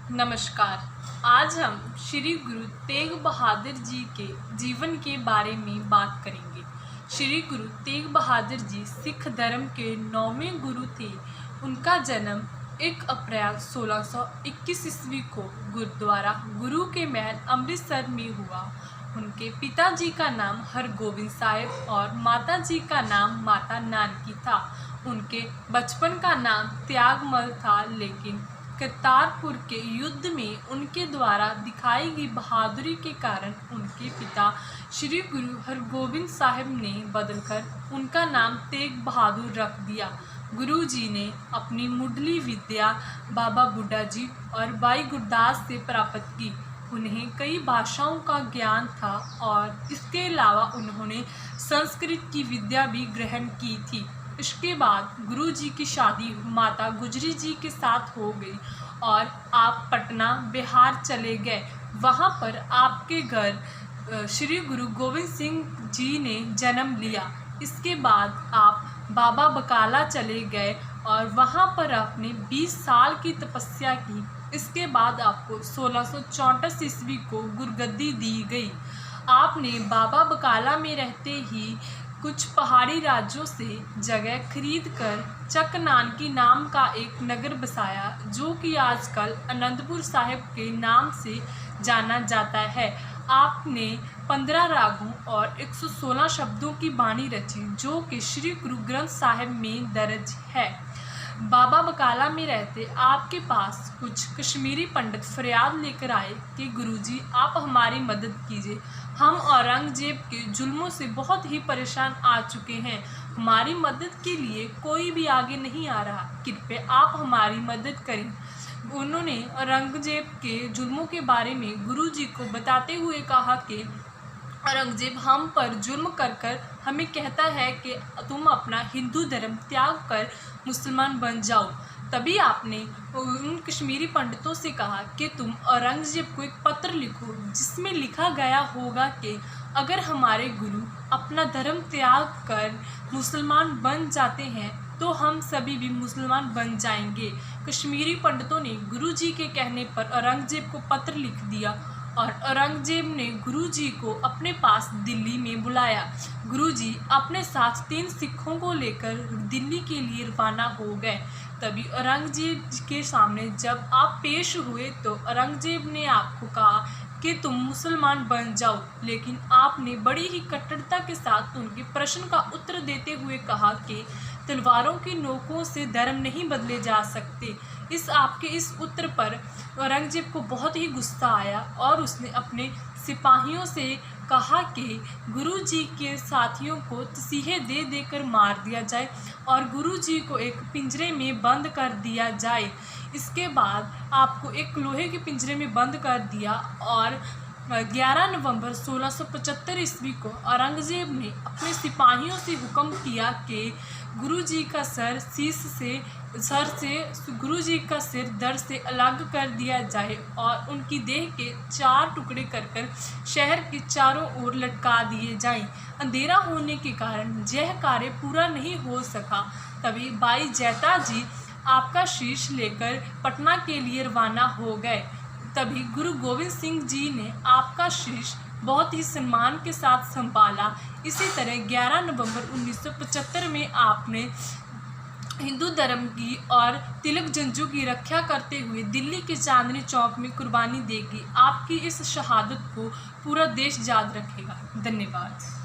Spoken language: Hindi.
नमस्कार। आज हम श्री गुरु तेग बहादुर जी के जीवन के बारे में बात करेंगे। श्री गुरु तेग बहादुर जी सिख धर्म के 9वें गुरु थे। उनका जन्म 1 अप्रैल 1621 ईस्वी को गुरुद्वारा गुरु के महल अमृतसर में हुआ। उनके पिताजी का नाम हरगोविंद साहिब और माताजी का नाम माता नानकी था। उनके बचपन का नाम त्यागमल था, लेकिन करतारपुर के युद्ध में उनके द्वारा दिखाई गई बहादुरी के कारण उनके पिता श्री गुरु हरगोबिंद साहिब ने बदलकर उनका नाम तेग बहादुर रख दिया। गुरु जी ने अपनी मुढ़ली विद्या बाबा बुड्ढा जी और भाई गुरदास से प्राप्त की। उन्हें कई भाषाओं का ज्ञान था और इसके अलावा उन्होंने संस्कृत की विद्या भी ग्रहण की थी। इसके बाद गुरु जी की शादी माता गुजरी जी के साथ हो गई और आप पटना बिहार चले गए। वहाँ पर आपके घर श्री गुरु गोविंद सिंह जी ने जन्म लिया। इसके बाद आप बाबा बकाला चले गए और वहाँ पर आपने 20 साल की तपस्या की। इसके बाद आपको 1634 ईस्वी को गुरगद्दी दी गई। आपने बाबा बकाला में रहते ही कुछ पहाड़ी राज्यों से जगह खरीदकर चक नानकी नाम का एक नगर बसाया, जो कि आजकल आनंदपुर साहिब के नाम से जाना जाता है। आपने 15 रागों और 116 शब्दों की बाणी रची, जो कि श्री गुरु ग्रंथ साहिब में दर्ज है। बाबा बकाला में रहते आपके पास कुछ कश्मीरी पंडित फरियाद लेकर आए कि गुरुजी आप हमारी मदद कीजिए। हम औरंगजेब के जुल्मों से बहुत ही परेशान आ चुके हैं। हमारी मदद के लिए कोई भी आगे नहीं आ रहा। कृपया आप हमारी मदद करें। उन्होंने औरंगजेब के जुल्मों के बारे में गुरुजी को बताते हुए कहा कि औरंगजेब हम पर जुल्म कर कर हमें कहता है कि तुम अपना हिंदू धर्म त्याग कर मुसलमान बन जाओ। तभी आपने उन कश्मीरी पंडितों से कहा कि तुम औरंगजेब को एक पत्र लिखो, जिसमें लिखा गया होगा कि अगर हमारे गुरु अपना धर्म त्याग कर मुसलमान बन जाते हैं तो हम सभी भी मुसलमान बन जाएंगे। कश्मीरी पंडितों ने गुरुजी के कहने पर औरंगजेब को पत्र लिख दिया और औरंगजेब ने गुरुजी को अपने पास दिल्ली में बुलाया। गुरुजी अपने साथ 3 सिखों को लेकर दिल्ली के लिए रवाना हो गए। तभी औरंगजेब के सामने जब आप पेश हुए तो औरंगजेब ने आपको कहा कि तुम मुसलमान बन जाओ, लेकिन आपने बड़ी ही कट्टरता के साथ उनके प्रश्न का उत्तर देते हुए कहा कि तलवारों की नोकों से धर्म नहीं बदले जा सकते। आपके इस उत्तर पर औरंगजेब को बहुत ही गुस्सा आया और उसने अपने सिपाहियों से कहा कि गुरुजी के साथियों को तसीहे दे देकर मार दिया जाए और गुरुजी को एक पिंजरे में बंद कर दिया जाए। इसके बाद आपको एक लोहे के पिंजरे में बंद कर दिया और 11 नवंबर 1675 ईस्वी को औरंगजेब ने अपने सिपाहियों से हुक्म किया कि गुरुजी का सर गुरुजी का सिर धड़ से अलग कर दिया जाए और उनकी देह के 4 टुकड़े कर कर शहर के चारों ओर लटका दिए जाएं। अंधेरा होने के कारण यह कार्य पूरा नहीं हो सका। तभी भाई जैता जी आपका शीश लेकर पटना के लिए रवाना हो गए। तभी गुरु गोविंद सिंह जी ने आपका शीश बहुत ही सम्मान के साथ संभाला। इसी तरह 11 नवंबर 1975 में आपने हिंदू धर्म की और तिलक जंजू की रक्षा करते हुए दिल्ली के चांदनी चौक में कुर्बानी देगी। आपकी इस शहादत को पूरा देश याद रखेगा। धन्यवाद।